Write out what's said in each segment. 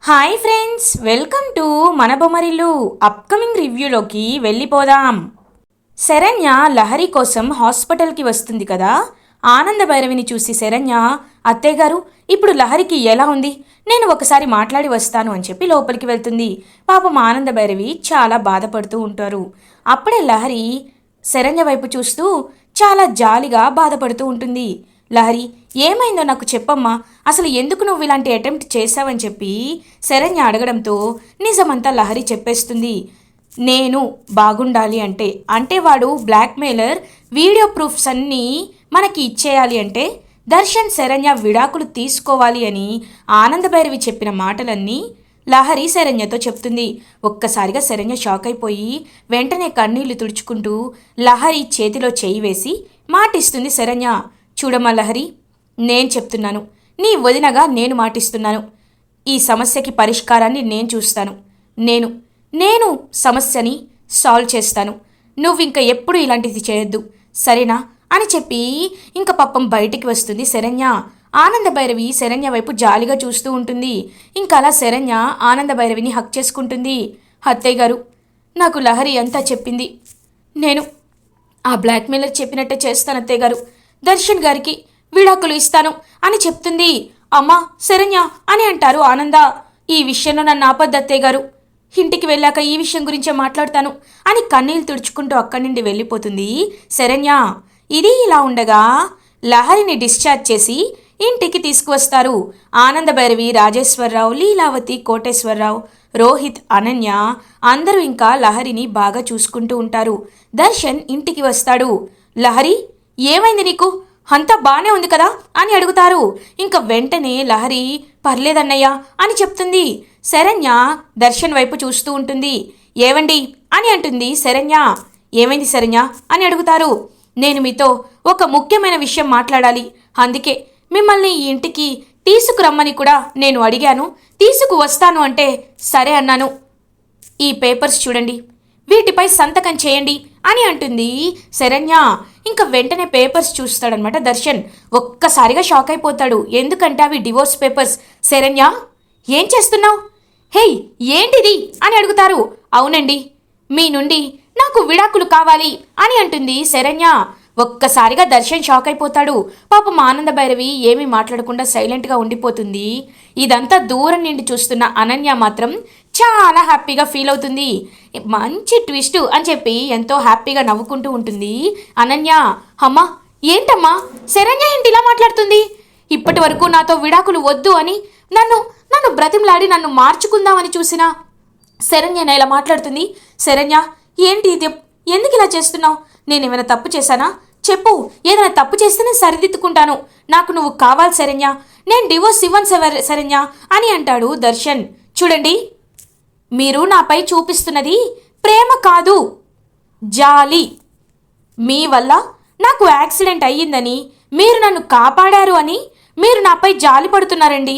Hi friends, welcome to మన Bommarillu. Upcoming రివ్యూలోకి వెళ్ళిపోదాం. శరణ్య లహరి కోసం హాస్పిటల్కి వస్తుంది కదా. ఆనంద భైరవిని చూసి శరణ్య, అత్తయ్య గారు ఇప్పుడు లహరికి ఎలా ఉంది, నేను ఒకసారి మాట్లాడి వస్తాను అని చెప్పి లోపలికి వెళ్తుంది. పాపం ఆనంద భైరవి చాలా బాధపడుతూ ఉంటారు. అప్పుడే లహరి శరణ్య వైపు చూస్తూ చాలా జాలిగా బాధపడుతూ ఉంటుంది. లహరి, ఏమైందో నాకు చెప్పమ్మా, అసలు ఎందుకు నువ్వు ఇలాంటి అటెంప్ట్ చేశావని చెప్పి శరణ్య అడగడంతో నిజమంతా లహరి చెప్పేస్తుంది. నేను బాగుండాలి అంటే వాడు బ్లాక్మెయిలర్ వీడియో ప్రూఫ్స్ అన్నీ మనకి ఇచ్చేయాలి అంటే దర్శన్ శరణ్య విడాకులు తీసుకోవాలి అని ఆనందభైరవి చెప్పిన మాటలన్నీ లహరి శరణ్యతో చెప్తుంది. ఒక్కసారిగా శరణ్య షాక్ అయిపోయి వెంటనే కన్నీళ్లు తుడుచుకుంటూ లహరి చేతిలో చేయి వేసి మాటిస్తుంది శరణ్య. చూడమ్మా లహరి, నేను చెప్తున్నాను, నీ వదినగా నేను మాటిస్తున్నాను, ఈ సమస్యకి పరిష్కారాన్ని నేను చూస్తాను. నేను సమస్యని సాల్వ్ చేస్తాను. నువ్వింక ఎప్పుడు ఇలాంటిది చేయొద్దు, సరేనా అని చెప్పి ఇంక పాపం బయటికి వస్తుంది శరణ్య. ఆనందభైరవి శరణ్య వైపు జాలిగా చూస్తూ ఉంటుంది. ఇంకా అలా శరణ్య ఆనందభైరవిని హక్ చేసుకుంటుంది. అత్తయ్య గారు, నాకు లహరి అంతా చెప్పింది, నేను ఆ బ్లాక్మెయిలర్ చెప్పినట్టే చేస్తాను అత్తయ్య గారు, దర్శన్ గారికి విడాకులు ఇస్తాను అని చెప్తుంది. అమ్మా శరణ్య అని అంటారు ఆనంద. ఈ విషయంలో నన్ను ఆపద్దు అత్తయ్య గారు, ఇంటికి వెళ్ళాక ఈ విషయం గురించే మాట్లాడతాను అని కన్నీళ్ళు తుడుచుకుంటూ అక్కడి నుండి వెళ్ళిపోతుంది శరణ్య. ఇది ఇలా ఉండగా లహరిని డిశ్చార్జ్ చేసి ఇంటికి తీసుకువస్తారు. ఆనందభైరవి, రాజేశ్వరరావు, లీలావతి, కోటేశ్వరరావు, రోహిత్, అనన్య అందరూ ఇంకా లహరిని బాగా చూసుకుంటూ ఉంటారు. దర్శన్ ఇంటికి వస్తాడు. లహరి, ఏమైంది నీకు, అంతా బానే ఉంది కదా అని అడుగుతారు. ఇంకా వెంటనే లహరి పర్లేదన్నయ్య అని చెప్తుంది. శరణ్య దర్శన్ వైపు చూస్తూ ఉంటుంది. ఏవండి అని అంటుంది శరణ్య. ఏమైంది శరణ్య అని అడుగుతారు. నేను మీతో ఒక ముఖ్యమైన విషయం మాట్లాడాలి, అందుకే మిమ్మల్ని ఈ ఇంటికి తీసుకురమ్మని కూడా నేను అడిగాను, తీసుకువస్తాను అంటే సరే అన్నాను. ఈ పేపర్స్ చూడండి, వీటిపై సంతకం చేయండి అని అంటుంది శరణ్య. ఇంకా వెంటనే పేపర్స్ చూస్తాడనమాట దర్శన్. ఒక్కసారిగా షాక్ అయిపోతాడు, ఎందుకంటే అవి డివోర్స్ పేపర్స్. శరణ్య, ఏం చేస్తున్నావు, హేయ్ ఏంటిది అని అడుగుతారు. అవునండి, మీ నుండి నాకు విడాకులు కావాలి అని అంటుంది శరణ్య. ఒక్కసారిగా దర్శన్ షాక్ అయిపోతాడు. పాపం ఆనందభైరవి ఏమీ మాట్లాడకుండా సైలెంట్గా ఉండిపోతుంది. ఇదంతా దూరం నుండి చూస్తున్న అనన్య మాత్రం చాలా హ్యాపీగా ఫీల్ అవుతుంది. మంచి ట్విస్ట్ అని చెప్పి ఎంతో హ్యాపీగా నవ్వుకుంటూ ఉంటుంది అనన్య. అమ్మా ఏంటమ్మా, శరణ్య ఏంటి ఇలా మాట్లాడుతుంది, ఇప్పటి వరకు నాతో విడాకులు వద్దు అని నన్ను బ్రతిమలాడి నన్ను మార్చుకుందామని చూసిన శరణ్య ఇలా మాట్లాడుతుంది. శరణ్య ఏంటి ఇది, ఎందుకు ఇలా చేస్తున్నావు, నేనేమైనా తప్పు చేశానా చెప్పు, ఏదైనా తప్పు చేస్తే నేను సరిదిద్దుకుంటాను, నాకు నువ్వు కావాలి శరణ్య, నేను డివోర్స్ ఇవ్వను శరణ్య అని అంటాడు దర్శన్. చూడండి, మీరు నాపై చూపిస్తున్నది ప్రేమ కాదు, జాలి. మీ వల్ల నాకు యాక్సిడెంట్ అయ్యిందని, మీరు నన్ను కాపాడారు అని మీరు నాపై జాలి పడుతున్నారండి.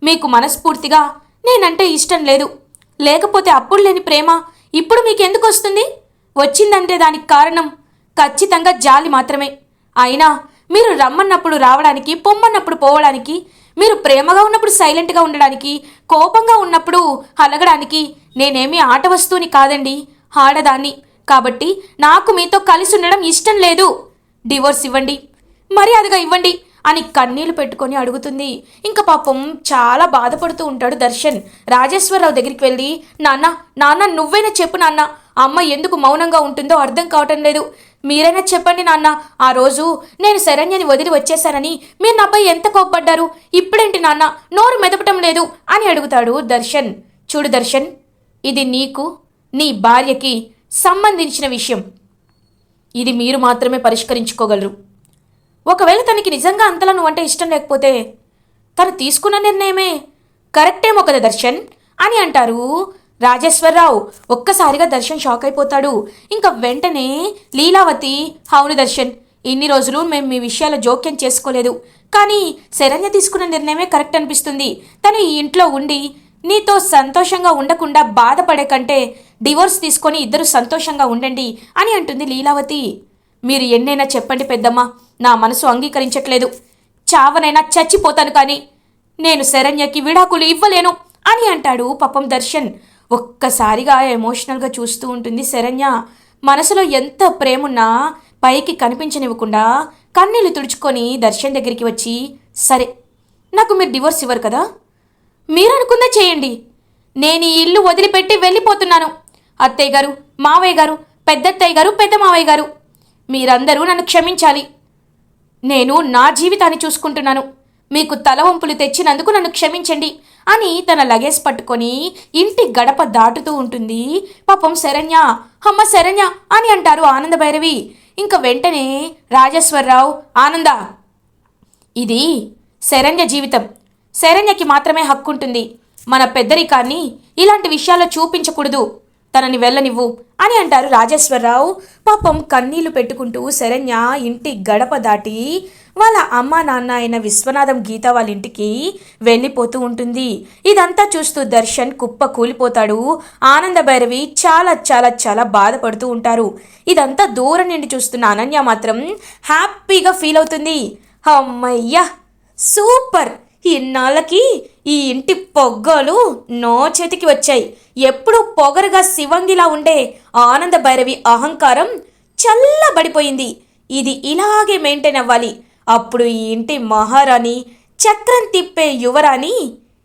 మీకు మనస్ఫూర్తిగా నేనంటే ఇష్టం లేదు, లేకపోతే అప్పుడు లేని ప్రేమ ఇప్పుడు మీకెందుకు వస్తుంది, వచ్చిందంటే దానికి కారణం ఖచ్చితంగా జాలి మాత్రమే. అయినా మీరు రమ్మన్నప్పుడు రావడానికి, పొమ్మన్నప్పుడు పోవడానికి, మీరు ప్రేమగా ఉన్నప్పుడు సైలెంట్గా ఉండడానికి, కోపంగా ఉన్నప్పుడు అలగడానికి నేనేమీ ఆట వస్తువుని కాదండి, ఆడదాన్ని. కాబట్టి నాకు మీతో కలిసి ఉండడం ఇష్టం లేదు, డివోర్స్ ఇవ్వండి, మర్యాదగా ఇవ్వండి అని కన్నీళ్లు పెట్టుకొని అడుగుతుంది. ఇంకా పాపం చాలా బాధపడుతూ ఉంటాడు దర్శన్. రాజేశ్వరరావు దగ్గరికి వెళ్ళి, నాన్న నువ్వైనా చెప్పు నాన్న, అమ్మ ఎందుకు మౌనంగా ఉంటుందో అర్థం కావటం లేదు, మీరైనా చెప్పండి నాన్న, ఆ రోజు నేను శరణ్యని వదిలి వచ్చేశానని మీరు నాపై ఎంత కోప్పడ్డారు, ఇప్పుడేంటి నాన్న నోరు మెదపటం లేదు అని అడుగుతాడు దర్శన్. చూడు దర్శన్, ఇది నీకు నీ భార్యకి సంబంధించిన విషయం, ఇది మీరు మాత్రమే పరిష్కరించుకోగలరు. ఒకవేళ తనకి నిజంగా అంతలా నువ్వంటే ఇష్టం లేకపోతే తను తీసుకున్న నిర్ణయమే కరెక్టేమో కదా దర్శన్ అని అంటారు రాజేశ్వరరావు. ఒక్కసారిగా దర్శన్ షాక్ అయిపోతాడు. ఇంకా వెంటనే లీలావతి, అవును దర్శన్, ఇన్ని రోజులు మేము మీ విషయాల జోక్యం చేసుకోలేదు, కానీ శరణ్య తీసుకున్న నిర్ణయమే కరెక్ట్ అనిపిస్తుంది. తను ఈ ఇంట్లో ఉండి నీతో సంతోషంగా ఉండకుండా బాధపడే కంటే డివోర్స్ తీసుకొని ఇద్దరు సంతోషంగా ఉండండి అని అంటుంది లీలావతి. మీరు ఎన్నైనా చెప్పండి పెద్దమ్మ, నా మనసు అంగీకరించట్లేదు, చావనైనా చచ్చిపోతాను, కానీ నేను శరణ్యకి విడాకులు ఇవ్వలేను అని అంటాడు పాపం దర్శన్. ఒక్కసారిగా ఎమోషనల్గా చూస్తూ ఉంటుంది శరణ్య. మనసులో ఎంత ప్రేమున్నా పైకి కనిపించనివ్వకుండా కన్నీళ్లు తుడుచుకొని దర్శన్ దగ్గరికి వచ్చి, సరే నాకు మీరు డివోర్స్ ఇవ్వరు కదా, మీరు అనుకుందే చేయండి, నేను ఈ ఇల్లు వదిలిపెట్టి వెళ్ళిపోతున్నాను. అత్తయ్య గారు, మావయ్య గారు, పెద్దత్తయ్య గారు, పెద్ద మావయ్య గారు, మీరందరూ నన్ను క్షమించాలి. నేను నా జీవితాన్ని చూసుకుంటున్నాను. మీకు తలవంపులు తెచ్చినందుకు నన్ను క్షమించండి అని తన లగేజ్ పట్టుకొని ఇంటి గడప దాటుతూ ఉంటుంది పాపం శరణ్య. అమ్మ శరణ్య అని అంటారు ఆనంద భైరవి. ఇంక వెంటనే రాజేశ్వరరావు, ఆనంద, ఇది శరణ్య జీవితం, శరణ్యకి మాత్రమే హక్కు ఉంటుంది. మన పెద్దరికాన్ని ఇలాంటి విషయాల్లో చూపించకూడదు, తనని వెళ్ళనివ్వు అని అంటారు రాజేశ్వరరావు. పాపం కన్నీళ్లు పెట్టుకుంటూ శరణ్య ఇంటి గడప దాటి వాళ్ళ అమ్మ నాన్న అయిన విశ్వనాథం గీత వాళ్ళ ఇంటికి వెళ్ళిపోతూ ఉంటుంది. ఇదంతా చూస్తూ దర్శన్ కుప్ప కూలిపోతాడు. ఆనంద భైరవి చాలా చాలా చాలా బాధపడుతూ ఉంటారు. ఇదంతా దూరం నుండి చూస్తున్న అనన్య మాత్రం హ్యాపీగా ఫీల్ అవుతుంది. అమ్మయ్యా, సూపర్, ఇన్నాళ్ళకి ఈ ఇంటి పొగ్గలు నో చేతికి వచ్చాయి. ఎప్పుడూ పొగరుగా శివంగిలా ఉండే ఆనంద భైరవి అహంకారం చల్లబడిపోయింది. ఇది ఇలాగే మెయింటైన్ అవ్వాలి. అప్పుడు ఈ ఇంటి మహారాణి, చక్రం తిప్పే యువరాణి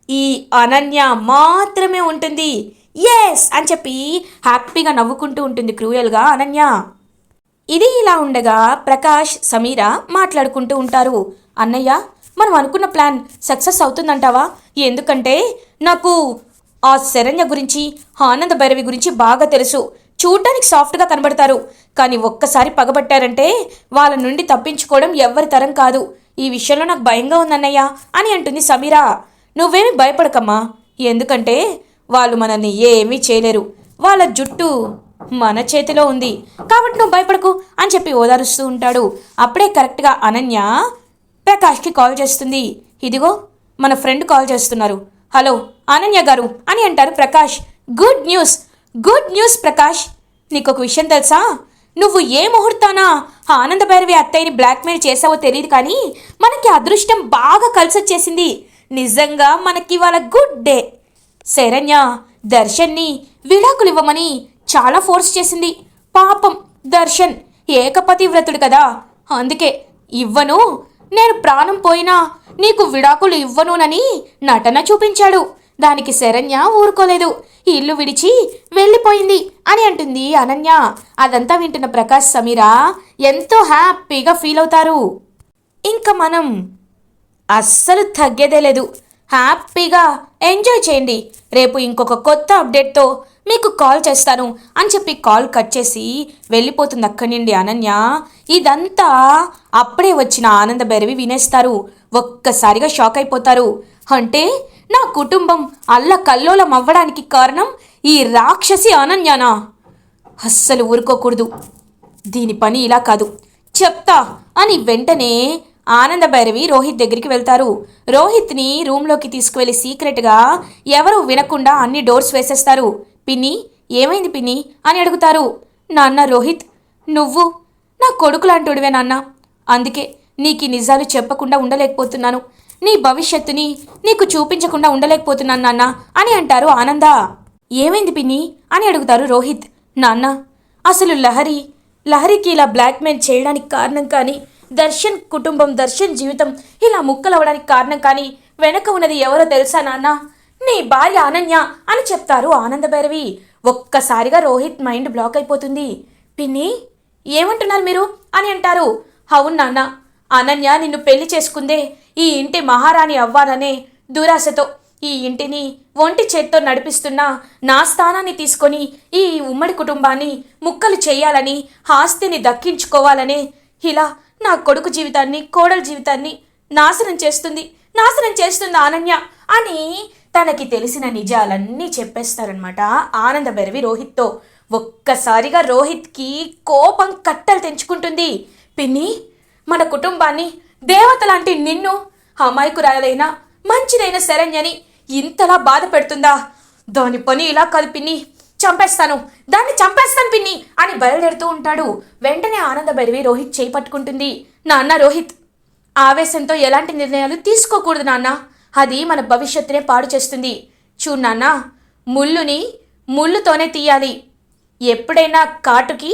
ఈ అనన్య మాత్రమే ఉంటుంది. ఎస్ అని చెప్పి హ్యాపీగా నవ్వుకుంటూ ఉంటుంది క్రూయల్గా అనన్య. ఇది ఇలా ఉండగా ప్రకాష్, సమీర మాట్లాడుకుంటూ ఉంటారు. అన్నయ్య, మనం అనుకున్న ప్లాన్ సక్సెస్ అవుతుందంటావా? ఎందుకంటే నాకు ఆ శరణ్య గురించి, ఆనంద భైరవి గురించి బాగా తెలుసు. చూడ్డానికి సాఫ్ట్గా కనబడతారు, కానీ ఒక్కసారి పగబట్టారంటే వాళ్ళ నుండి తప్పించుకోవడం ఎవ్వరి తరం కాదు. ఈ విషయంలో నాకు భయంగా ఉందన్నయ్య అని అంటుంది సమీర. నువ్వేమీ భయపడకమ్మా, ఎందుకంటే వాళ్ళు మనల్ని ఏమీ చేయలేరు. వాళ్ళ జుట్టు మన చేతిలో ఉంది కాబట్టి నువ్వు భయపడకు అని చెప్పి ఓదారుస్తూ ఉంటాడు. అప్పుడే కరెక్ట్గా అనన్య ప్రకాష్కి కాల్ చేస్తుంది. ఇదిగో మన ఫ్రెండ్ కాల్ చేస్తున్నారు. హలో అనన్య గారు అని అంటారు Prakash. Good news, good news Prakash, నీకు ఒక విషయం తెలుసా? నువ్వు ఏ ముహూర్తాన ఆనంద భైరవి అత్తయ్యని బ్లాక్మెయిల్ చేసావో తెలియదు, కానీ మనకి అదృష్టం బాగా కలిసొచ్చేసింది. నిజంగా మనకి ఇవాళ గుడ్ డే. శరణ్య దర్శన్ని విడాకులు ఇవ్వమని చాలా ఫోర్స్ చేసింది. పాపం దర్శన్ ఏకపతి వ్రతుడు కదా, అందుకే ఇవ్వను, నేను ప్రాణం పోయినా నీకు విడాకులు ఇవ్వనునని నటన చూపించాడు. దానికి శరణ్య ఊరుకోలేదు, ఇల్లు విడిచి వెళ్ళిపోయింది అని అంటుంది అనన్య. అదంతా వింటున్న ప్రకాష్, సమీర ఎంతో హ్యాపీగా ఫీల్ అవుతారు. ఇంకా మనం అస్సలు తగ్గేదే లేదు, హ్యాపీగా ఎంజాయ్ చేయండి. రేపు ఇంకొక కొత్త అప్డేట్తో మీకు కాల్ చేస్తాను అని చెప్పి కాల్ కట్ చేసి వెళ్ళిపోతుంది అక్కడి నుండి అనన్య. ఇదంతా అప్పుడే వచ్చిన ఆనంద భైరవి వినేస్తారు. ఒక్కసారిగా షాక్ అయిపోతారు. అంటే నా కుటుంబం అల్లకల్లోలం అవ్వడానికి కారణం ఈ రాక్షసి అనన్యనా? అస్సలు ఊరుకోకూడదు, దీని పని ఇలా కాదు, చెప్తా అని వెంటనే ఆనంద భైరవి రోహిత్ దగ్గరికి వెళ్తారు. రోహిత్ని రూమ్లోకి తీసుకువెళ్ళి సీక్రెట్గా ఎవరు వినకుండా అన్ని డోర్స్ వేసేస్తారు. పిన్ని, ఏమైంది పిన్ని అని అడుగుతారు. నాన్న రోహిత్, నువ్వు నా కొడుకు లాంటివే నాన్న, అందుకే నీకు ఈ నిజాలు చెప్పకుండా ఉండలేకపోతున్నాను, నీ భవిష్యత్తుని నీకు చూపించకుండా ఉండలేకపోతున్నాను నాన్న అని అంటారు ఆనంద. ఏమైంది పిన్ని అని అడుగుతారు రోహిత్. నాన్న, అసలు లహరికి ఇలా బ్లాక్మెయిల్ చేయడానికి కారణం కానీ, దర్శన్ కుటుంబం, దర్శన్ జీవితం ఇలా ముక్కలవడానికి కారణం కానీ వెనక ఉన్నది ఎవరో తెలుసా నాన్న? నీ భార్య అనన్య అని చెప్తారు ఆనంద భైరవి. ఒక్కసారిగా రోహిత్ మైండ్ బ్లాక్ అయిపోతుంది. పిన్ని, ఏమంటున్నారు మీరు అని అంటారు. అవును నాన్న, అనన్య నిన్ను పెళ్లి చేసుకుందే ఈ ఇంటి మహారాణి అవ్వాలనే దురాశతో ఈ ఇంటిని ఒంటి చేత్తో నడిపిస్తున్న నా స్థానాన్ని తీసుకొని ఈ ఉమ్మడి కుటుంబాన్ని ముక్కలు చేయాలని, ఆస్తిని దక్కించుకోవాలనే ఇలా నా కొడుకు జీవితాన్ని, కోడల జీవితాన్ని నాశనం చేస్తుంది అనన్య అని తనకి తెలిసిన నిజాలన్నీ చెప్పేస్తారనమాట ఆనంద భైరవి రోహిత్తో. ఒక్కసారిగా రోహిత్కి కోపం కట్టలు తెంచుకుంటుంది. పిన్ని, మన కుటుంబాన్ని, దేవత లాంటి నిన్ను అమాయకురాలైన మంచిదైన శరణ్యని ఇంతలా బాధ పెడుతుందా? దాని పని ఇలా కాదు పిన్ని, దాన్ని చంపేస్తాను పిన్ని అని బయలుదేరుతూ ఉంటాడు. వెంటనే ఆనంద భైరవి రోహిత్ చేయి పట్టుకుంటుంది. నాన్న రోహిత్, ఆవేశంతో ఎలాంటి నిర్ణయాలు తీసుకోకూడదు నాన్న, అది మన భవిష్యత్తునే పాడు చేస్తుంది. చూడు నాన్న, ముళ్ళుని ముళ్ళుతోనే తీయాలి. ఎప్పుడైనా కాటుకి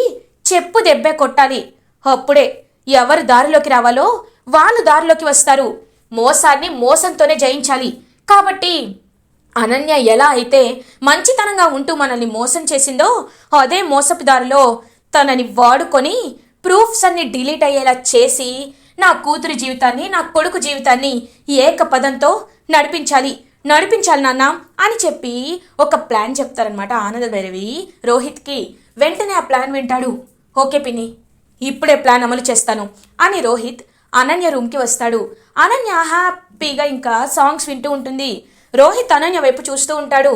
చెప్పు దెబ్బే కొట్టాలి. అప్పుడే ఎవరు దారిలోకి రావాలో వాళ్ళు దారిలోకి వస్తారు. మోసాన్ని మోసంతోనే జయించాలి. కాబట్టి అనన్య ఎలా అయితే మంచితనంగా ఉంటూ మనల్ని మోసం చేసిందో అదే మోసపు దారిలో తనని వాడుకొని ప్రూఫ్స్ అన్ని డిలీట్ అయ్యేలా చేసి నా కూతురు జీవితాన్ని, నా కొడుకు జీవితాన్ని ఏకపదంతో నడిపించాలి నాన్న అని చెప్పి ఒక ప్లాన్ చెప్తారనమాట ఆనంద భైరవి రోహిత్కి. వెంటనే ఆ ప్లాన్ వింటాడు. ఓకే పిన్ని, ఇప్పుడే ప్లాన్ అమలు చేస్తాను అని రోహిత్ అనన్య రూమ్కి వస్తాడు. అనన్య హ్యాపీగా ఇంకా సాంగ్స్ వింటూ ఉంటుంది. రోహిత్ అనన్య వైపు చూస్తూ ఉంటాడు.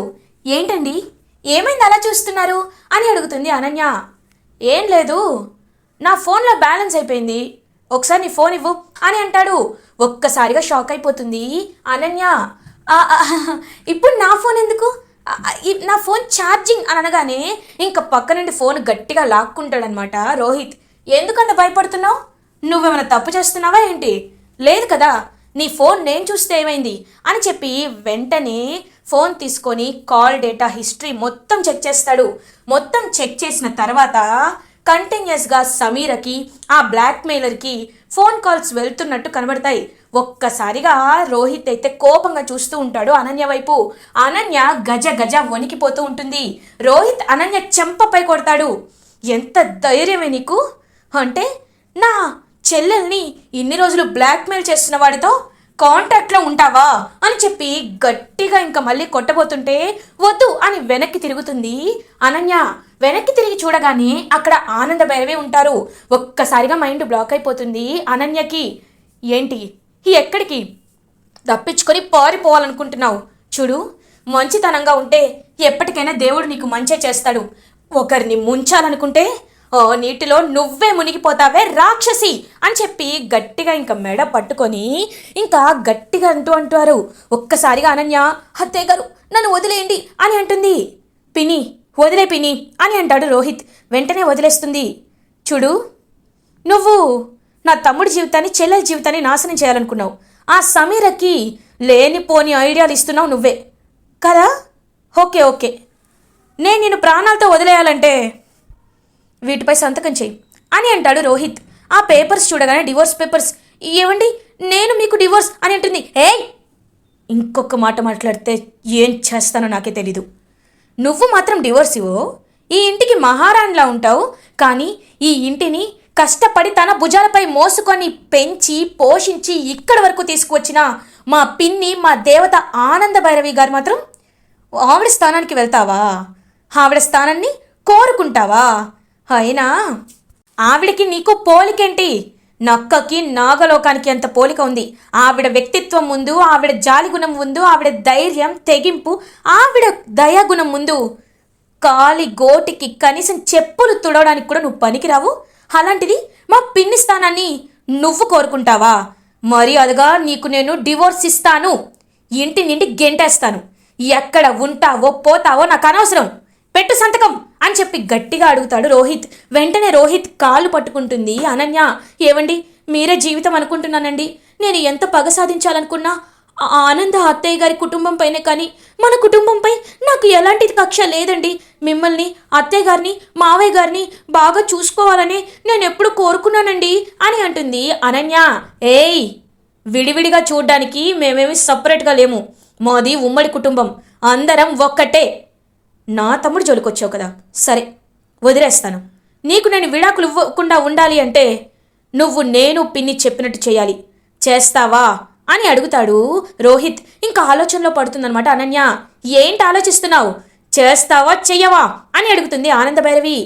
ఏంటండి, ఏమైంది అలా చూస్తున్నారు అని అడుగుతుంది అనన్య. ఏం లేదు, నా ఫోన్లో బ్యాలెన్స్ అయిపోయింది, ఒకసారి నీ ఫోన్ ఇవ్వు అని అంటాడు. ఒక్కసారిగా షాక్ అయిపోతుంది అనన్య. ఇప్పుడు నా ఫోన్ ఎందుకు, నా ఫోన్ ఛార్జింగ్ అని అనగానే ఇంకా పక్క నుండి ఫోన్ గట్టిగా లాక్కుంటాడనమాట రోహిత్. ఎందుకంత భయపడుతున్నావు? నువ్వేమైనా తప్పు చేస్తున్నావా ఏంటి? లేదు కదా, నీ ఫోన్ నేను చూస్తే ఏమైంది అని చెప్పి వెంటనే ఫోన్ తీసుకొని కాల్ డేటా హిస్టరీ మొత్తం చెక్ చేస్తాడు. మొత్తం చెక్ చేసిన తర్వాత కంటిన్యూస్గా సమీరకి, ఆ బ్లాక్మెయిలర్కి ఫోన్ కాల్స్ వెళ్తున్నట్టు కనబడతాయి. ఒక్కసారిగా రోహిత్ అయితే కోపంగా చూస్తూ ఉంటాడు అనన్య వైపు. అనన్య గజ గజ వణికిపోతూ ఉంటుంది. రోహిత్ అనన్య చెంపపై కొడతాడు. ఎంత ధైర్యమే నీకు, అంటే నా చెల్లెల్ని ఇన్ని రోజులు బ్లాక్మెయిల్ చేస్తున్న వాడితో కాంటాక్ట్లో ఉంటావా అని చెప్పి గట్టిగా ఇంకా మళ్ళీ కొట్టబోతుంటే వద్దు అని వెనక్కి తిరుగుతుంది అనన్య. వెనక్కి తిరిగి చూడగానే అక్కడ ఆనంద భైరవి ఉంటారు. ఒక్కసారిగా మైండ్ బ్లాక్ అయిపోతుంది అనన్యకి. ఏంటి, ఎక్కడికి తప్పించుకొని పారిపోవాలనుకుంటున్నావు? చూడు, మంచితనంగా ఉంటే ఎప్పటికైనా దేవుడు నీకు మంచే చేస్తాడు. ఒకరిని ముంచాలనుకుంటే నీటిలో నువ్వే మునిగిపోతావే రాక్షసి అని చెప్పి గట్టిగా ఇంకా మెడ పట్టుకొని ఇంకా గట్టిగా అంటారు. ఒక్కసారిగా అనన్య, అత్తయ్య గారు నన్ను వదిలేయండి అని అంటుంది. పిని, వదిలే పిని అని అంటాడు రోహిత్. వెంటనే వదిలేస్తుంది. చూడు, నువ్వు నా తమ్ముడి జీవితాన్ని, చెల్లెల జీవితాన్ని నాశనం చేయాలనుకున్నావు. ఆ సమీరకి లేనిపోని ఐడియాలు ఇస్తున్నావు నువ్వే కదా. ఓకే, నేను నిన్ను ప్రాణాలతో వదిలేయాలంటే వీటిపై సంతకం చేయి అని అంటాడు రోహిత్. ఆ పేపర్స్ చూడగానే డివోర్స్ పేపర్స్. ఏవండి, నేను మీకు డివోర్స్ అని అంటుంది. ఏయ్, ఇంకొక మాట మాట్లాడితే ఏం చేస్తానో నాకే తెలీదు. నువ్వు మాత్రం డివోర్స్ ఇవ్వు, ఈ ఇంటికి మహారాణిలా ఉంటావు. కానీ ఈ ఇంటిని కష్టపడి తన భుజాలపై మోసుకొని పెంచి పోషించి ఇక్కడి వరకు తీసుకువచ్చిన మా పిన్ని, మా దేవత ఆనంద భైరవి గారు మాత్రం ఆవిడ స్థానానికి వెళ్తావా? ఆవిడ స్థానాన్ని కోరుకుంటావా? అయినా ఆవిడకి నీకు పోలికేంటి? నక్కకి నాగలోకానికి అంత పోలిక ఉంది. ఆవిడ వ్యక్తిత్వం ముందు, ఆవిడ జాలిగుణం ముందు, ఆవిడ ధైర్యం, తెగింపు, ఆవిడ దయాగుణం ముందు కాలి గోటికి కనీసం చెప్పులు తుడవడానికి కూడా నువ్వు పనికిరావు. అలాంటిది మా పిన్ని స్థానాన్ని నువ్వు కోరుకుంటావా? మరి అదిగా నీకు నేను డివోర్స్ ఇస్తాను, ఇంటి నుండి గెంటేస్తాను. ఎక్కడ ఉంటావో పోతావో నాకు అనవసరం, పెట్టు సంతకం అని చెప్పి గట్టిగా అడుగుతాడు రోహిత్. వెంటనే రోహిత్ కాళ్ళు పట్టుకుంటుంది అనన్య. ఏవండి, మీరే జీవితం అనుకుంటున్నానండి. నేను ఎంత పగ సాధించాలనుకున్నా ఆనంద అత్తయ్య గారి కుటుంబంపైనే, కానీ మన కుటుంబంపై నాకు ఎలాంటి కక్ష లేదండి. మిమ్మల్ని, అత్తయ్య గారిని, మావయ్య గారిని బాగా చూసుకోవాలని నేను ఎప్పుడు కోరుకున్నానండి అని అంటుంది అనన్య. ఏయ్, విడివిడిగా చూడ్డానికి మేమేమి సపరేట్గా లేము. మాది ఉమ్మడి కుటుంబం, అందరం ఒక్కటే. నా తమ్ముడు జోలికొచ్చావు కదా, సరే వదిలేస్తాను. నీకు నేను విడాకులు ఇవ్వకుండా ఉండాలి అంటే నువ్వు నేను పిన్ని చెప్పినట్టు చేయాలి. చేస్తావా అని అడుగుతాడు రోహిత్. ఇంకా ఆలోచనలో పడుతుందనమాట అనన్య. ఏంటి ఆలోచిస్తున్నావు? చేస్తావా చెయ్యవా అని అడుగుతుంది ఆనంద భైరవి.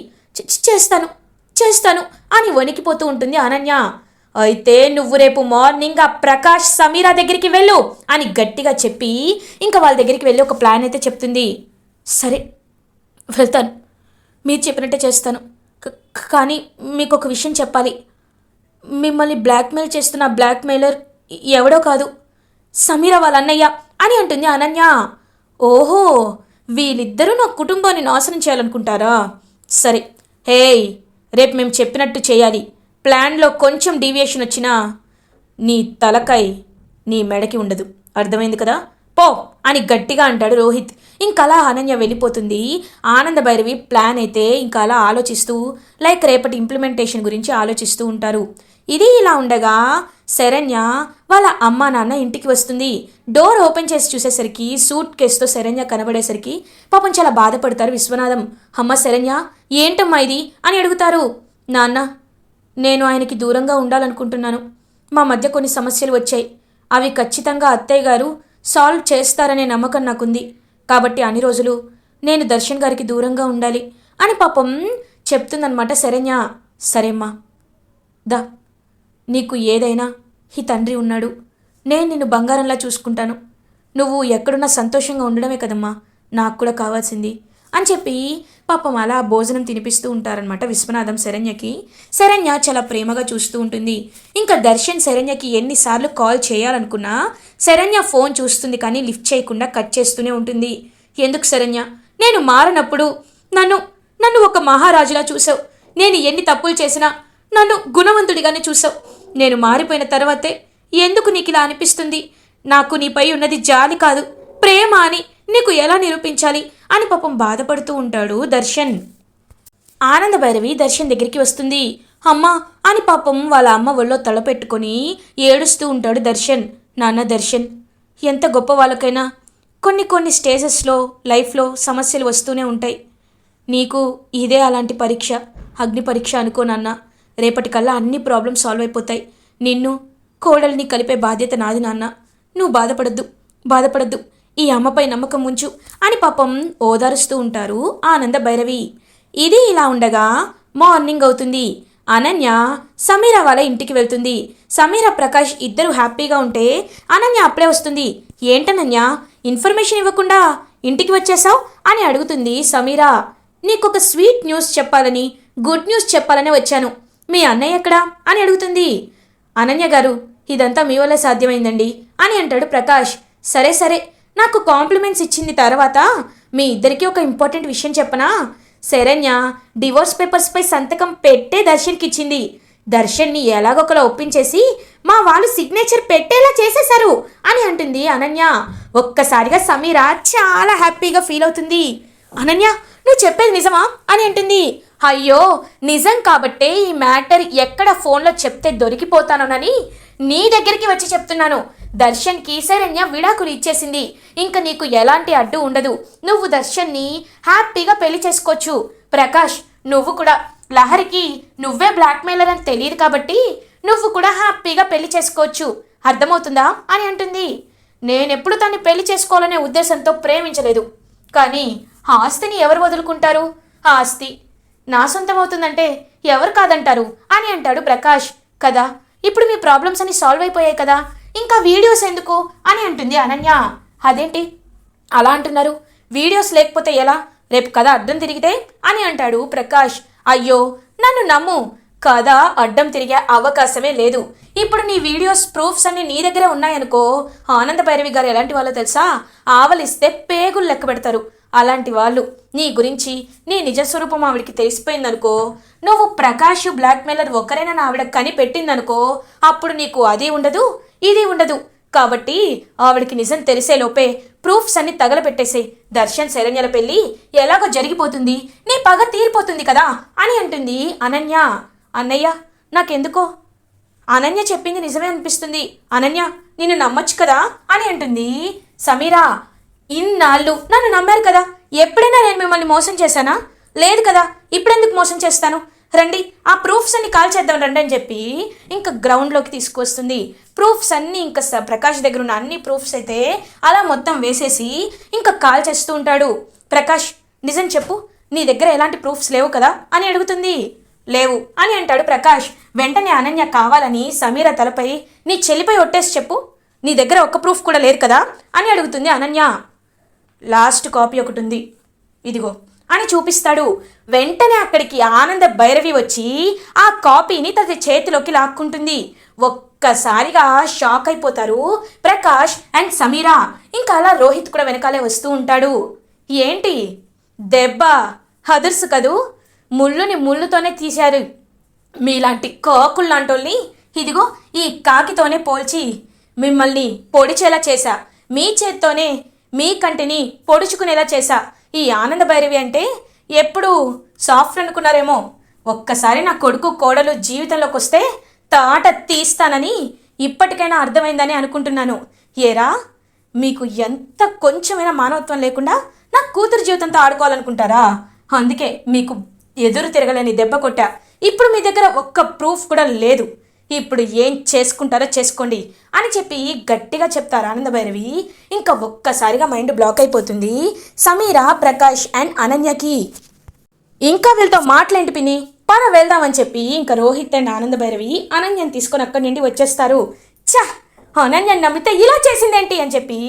చేస్తాను అని వణికిపోతూ ఉంటుంది అనన్య. అయితే నువ్వు రేపు మార్నింగ్ ఆ ప్రకాష్ సమీరా దగ్గరికి వెళ్ళు అని గట్టిగా చెప్పి ఇంకా వాళ్ళ దగ్గరికి వెళ్ళి ఒక ప్లాన్ అయితే చెప్తుంది. సరే వెళ్తాను, మీరు చెప్పినట్టే చేస్తాను. కానీ మీకు ఒక విషయం చెప్పాలి. మిమ్మల్ని బ్లాక్మెయిల్ చేస్తున్న బ్లాక్మెయిలర్ ఎవడో కాదు, సమీర వాళ్ళ అన్నయ్య అని అంటుంది అనన్య. ఓహో, వీళ్ళిద్దరూ నా కుటుంబాన్ని నాశనం చేయాలనుకుంటారా? సరే, హేయ్, రేపు మేము చెప్పినట్టు చేయాలి. ప్లాన్లో కొంచెం డీవియేషన్ వచ్చినా నీ తలకాయ నీ మెడకి ఉండదు, అర్థమైంది కదా? పో అని గట్టిగా అంటాడు రోహిత్. ఇంకలా అనన్య వెళ్ళిపోతుంది. ఆనంద భైరవి ప్లాన్ అయితే ఇంకా అలా ఆలోచిస్తూ రేపటి ఇంప్లిమెంటేషన్ గురించి ఆలోచిస్తూ ఉంటారు. ఇది ఇలా ఉండగా శరణ్య వాళ్ళ అమ్మా నాన్న ఇంటికి వస్తుంది. డోర్ ఓపెన్ చేసి చూసేసరికి సూట్ కేసుతో శరణ్య కనబడేసరికి పాపం చాలా బాధపడతారు విశ్వనాథం. అమ్మ శరణ్య, ఏంటమ్మా ఇది అని అడుగుతారు. నాన్న, నేను ఆయనకి దూరంగా ఉండాలనుకుంటున్నాను. మా మధ్య కొన్ని సమస్యలు వచ్చాయి. అవి ఖచ్చితంగా అత్తయ్య గారు సాల్వ్ చేస్తారనే నమ్మకం నాకుంది. కాబట్టి అన్ని రోజులు నేను దర్శన్ గారికి దూరంగా ఉండాలి అని పాపం చెప్తుందనమాట శరణ్య. సరేమ్మా, దా, నీకు ఏదైనా ఈ తండ్రి ఉన్నాడు. నేను నిన్ను బంగారంలా చూసుకుంటాను. నువ్వు ఎక్కడున్నా సంతోషంగా ఉండడమే కదమ్మా నాకు కూడా కావాల్సింది అని చెప్పి పాపం అలా భోజనం తినిపిస్తూ ఉంటారనమాట విశ్వనాథం శరణ్యకి. శరణ్య చాలా ప్రేమగా చూస్తూ ఉంటుంది. ఇంకా దర్శన్ శరణ్యకి ఎన్నిసార్లు కాల్ చేయాలనుకున్నా శరణ్య ఫోన్ చూస్తుంది కానీ లిఫ్ట్ చేయకుండా కట్ చేస్తూనే ఉంటుంది. ఎందుకు శరణ్య, నేను మారనప్పుడు నన్ను నన్ను ఒక మహారాజులా చూసావు. నేను ఎన్ని తప్పులు చేసినా నన్ను గుణవంతుడిగానే చూసావు. నేను మారిపోయిన తర్వాతే ఎందుకు నీకు ఇలా అనిపిస్తుంది? నాకు నీపై ఉన్నది జాలి కాదు, ప్రేమ అని నీకు ఎలా నిరూపించాలి అని పాపం బాధపడుతూ ఉంటాడు దర్శన్. ఆనంద భైరవి దర్శన్ దగ్గరికి వస్తుంది. అమ్మా అని పాపం వాళ్ళ అమ్మ ఒళ్ళో తలపెట్టుకొని ఏడుస్తూ ఉంటాడు దర్శన్. నాన్న దర్శన్, ఎంత గొప్ప వాళ్ళకైనా కొన్ని స్టేజెస్లో లైఫ్లో సమస్యలు వస్తూనే ఉంటాయి. నీకు ఇదే అలాంటి పరీక్ష, అగ్ని పరీక్ష అనుకో నాన్న. రేపటికల్లా అన్ని ప్రాబ్లమ్స్ సాల్వ్ అయిపోతాయి. నిన్ను కోడల్ని కలిపే బాధ్యత నాది నాన్న. నువ్వు బాధపడద్దు, ఈ అమ్మపై నమ్మకం ఉంచు అని పాపం ఓదారుస్తూ ఉంటారు ఆనంద భైరవి. ఇది ఇలా ఉండగా మార్నింగ్ అవుతుంది. అనన్య సమీర వాళ్ళ ఇంటికి వెళ్తుంది. సమీర ప్రకాష్ ఇద్దరు హ్యాపీగా ఉంటే అనన్య అప్పుడే వస్తుంది. ఏంటనన్య, ఇన్ఫర్మేషన్ ఇవ్వకుండా ఇంటికి వచ్చేసావు అని అడుగుతుంది సమీర. నీకొక స్వీట్ న్యూస్ చెప్పాలని, గుడ్ న్యూస్ చెప్పాలని వచ్చాను. మీ అన్నయ్య ఎక్కడా అని అడుగుతుంది. అనన్య గారు, ఇదంతా మీ వల్ల సాధ్యమైందండి అని అంటాడు ప్రకాష్. సరే, నాకు కాంప్లిమెంట్స్ ఇచ్చింది తర్వాత మీ ఇద్దరికీ ఒక ఇంపార్టెంట్ విషయం చెప్పనా? శరణ్య డివోర్స్ పేపర్స్పై సంతకం పెట్టే దర్శన్కి ఇచ్చింది. దర్శన్ని ఎలాగొకలా ఒప్పించేసి మా వాళ్ళు సిగ్నేచర్ పెట్టేలా చేసేశారు అని అంటుంది అనన్య. ఒక్కసారిగా సమీర చాలా హ్యాపీగా ఫీల్ అవుతుంది. అనన్య, నువ్వు చెప్పేది నిజమా అని అంటుంది. అయ్యో, నిజం కాబట్టే ఈ మ్యాటర్ ఎక్కడ ఫోన్లో చెప్తే దొరికిపోతానోనని నీ దగ్గరికి వచ్చి చెప్తున్నాను. దర్శన్కి శరణ్య విడాకులు ఇచ్చేసింది. ఇంకా నీకు ఎలాంటి అడ్డు ఉండదు. నువ్వు దర్శన్ని హ్యాపీగా పెళ్లి చేసుకోవచ్చు. ప్రకాష్, నువ్వు కూడా లహరికి నువ్వే బ్లాక్మెయిలర్ అని తెలియదు కాబట్టి నువ్వు కూడా హ్యాపీగా పెళ్లి చేసుకోవచ్చు. అర్థమవుతుందా అని అంటుంది. నేనెప్పుడు తన్ని పెళ్లి చేసుకోవాలనే ఉద్దేశంతో ప్రేమించలేదు. కానీ ఆస్తిని ఎవరు వదులుకుంటారు? ఆ ఆస్తి నా సొంతం అవుతుందంటే ఎవరు కాదంటారు అని అంటాడు ప్రకాష్. కదా, ఇప్పుడు మీ ప్రాబ్లమ్స్ అన్ని సాల్వ్ అయిపోయాయి కదా, ఇంకా వీడియోస్ ఎందుకు అని అంటుంది అనన్య. అదేంటి అలా అంటున్నారు? వీడియోస్ లేకపోతే ఎలా? రేపు కథ అడ్డం తిరిగితే అని అంటాడు ప్రకాష్. అయ్యో, నన్ను నమ్ము, కథ అడ్డం తిరిగే అవకాశమే లేదు. ఇప్పుడు నీ వీడియోస్ ప్రూఫ్స్ అన్ని నీ దగ్గరే ఉన్నాయనుకో, ఆనంద భైరవి గారు ఎలాంటి వాళ్ళో తెలుసా? ఆవలిస్తే పేగులు లెక్క పెడతారు. అలాంటి వాళ్ళు నీ గురించి, నీ నిజస్వరూపం ఆవిడికి తెలిసిపోయిందనుకో, నువ్వు ప్రకాష్ బ్లాక్మెయిలర్ ఒకరైనా ఆవిడ కనిపెట్టిందనుకో, అప్పుడు నీకు అది ఉండదు, ఇది ఉండదు. కాబట్టి ఆవిడికి నిజం తెలిసేలోపే ప్రూఫ్స్ అన్ని తగలపెట్టేసే. దర్శన్ శరణ్యల పెళ్ళి ఎలాగో జరిగిపోతుంది, నీ పగ తీరిపోతుంది కదా అని అంటుంది అనన్య. అన్నయ్య, నాకెందుకో అనన్య చెప్పింది నిజమే అనిపిస్తుంది. అనన్య, నిన్ను నమ్మొచ్చు కదా అని అంటుంది సమీరా. ఇన్నాళ్ళు నన్ను నమ్మారు కదా, ఎప్పుడైనా నేను మిమ్మల్ని మోసం చేశానా? లేదు కదా, ఇప్పుడెందుకు మోసం చేస్తాను? రండి, ఆ ప్రూఫ్స్ అన్ని కాల్ చేద్దాం రండి అని చెప్పి ఇంకా గ్రౌండ్లోకి తీసుకొస్తుంది. ప్రూఫ్స్ అన్నీ ఇంకా ప్రకాష్ దగ్గర ఉన్న అన్ని ప్రూఫ్స్ అయితే అలా మొత్తం వేసేసి ఇంకా కాల్ చేస్తూ ఉంటాడు. ప్రకాష్, నిజం చెప్పు, నీ దగ్గర ఎలాంటి ప్రూఫ్స్ లేవు కదా అని అడుగుతుంది. లేవు అని అంటాడు ప్రకాష్. వెంటనే అనన్య కావాలని సమీర తలపై నీ చెల్లిపై ఒట్టేసి చెప్పు, నీ దగ్గర ఒక్క ప్రూఫ్ కూడా లేదు కదా అని అడుగుతుంది అనన్య. లాస్ట్ కాపీ ఒకటి ఉంది, ఇదిగో అని చూపిస్తాడు. వెంటనే అక్కడికి ఆనంద భైరవి వచ్చి ఆ కాపీని తన చేతిలోకి లాక్కుంటుంది. ఒక్కసారిగా షాక్ అయిపోతారు ప్రకాష్ అండ్ సమీరా. ఇంకా అలా రోహిత్ కూడా వెనకాలే వస్తూ ఉంటాడు. ఏంటి దెబ్బ హదర్స్ కదూ, ముళ్ళుని ముళ్ళుతోనే తీశారు. మీలాంటి కాకుల్లాంటోళ్ళని ఇదిగో ఈ కాకితోనే పోల్చి మిమ్మల్ని పొడిచేలా చేశా. మీ చేత్తోనే మీ కంటిని పొడుచుకునేలా చేశా. ఈ ఆనంద భైరవి అంటే ఎప్పుడు సాఫ్ట్ అనుకున్నారేమో. ఒక్కసారి నా కొడుకు కోడలు జీవితంలోకి వస్తే తాట తీస్తానని ఇప్పటికైనా అర్థమైందని అనుకుంటున్నాను. ఏరా, మీకు ఎంత కొంచెమైనా మానవత్వం లేకుండా నా కూతురు జీవితంతో ఆడుకోవాలనుకుంటారా? అందుకే మీకు ఎదురు తిరగలేని దెబ్బ కొట్టా. ఇప్పుడు మీ దగ్గర ఒక్క ప్రూఫ్ కూడా లేదు. ఇప్పుడు ఏం చేసుకుంటారో చేసుకోండి అని చెప్పి గట్టిగా చెప్తారు ఆనంద భైరవి. ఇంకా ఒక్కసారిగా మైండ్ బ్లాక్ అయిపోతుంది సమీర, ప్రకాష్ అండ్ అనన్యకి. ఇంకా వీళ్ళతో మాటలేంటి పిన్ని, పద వెళ్దామని చెప్పి ఇంకా రోహిత్ అండ్ ఆనంద భైరవి అనన్యని తీసుకొని అక్కడి నుండి వచ్చేస్తారు. చా, అనన్యని నమ్మితే ఇలా చేసిందేంటి అని చెప్పి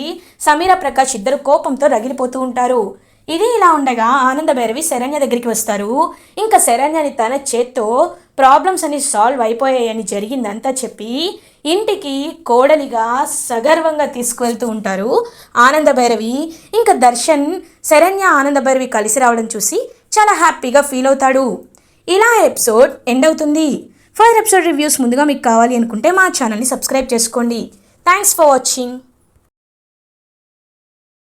సమీర, ప్రకాష్ ఇద్దరు కోపంతో రగిలిపోతూ ఉంటారు. ఇది ఇలా ఉండగా ఆనంద భైరవి శరణ్య దగ్గరికి వస్తారు. ఇంకా శరణ్యని తన చేత్తో ప్రాబ్లమ్స్ అన్ని సాల్వ్ అయిపోయాయని జరిగిందంతా చెప్పి ఇంటికి కోడలిగా సగర్వంగా తీసుకువెళ్తూ ఉంటారు ఆనంద భైరవి. ఇంకా దర్శన్ శరణ్య, ఆనంద భైరవి కలిసి రావడం చూసి చాలా హ్యాపీగా ఫీల్ అవుతాడు. ఇలా ఎపిసోడ్ ఎండ్ అవుతుంది. ఫర్ ఎపిసోడ్ రివ్యూస్ ముందుగా మీకు కావాలి అనుకుంటే మా ఛానల్ని సబ్స్క్రైబ్ చేసుకోండి. Thanks for watching.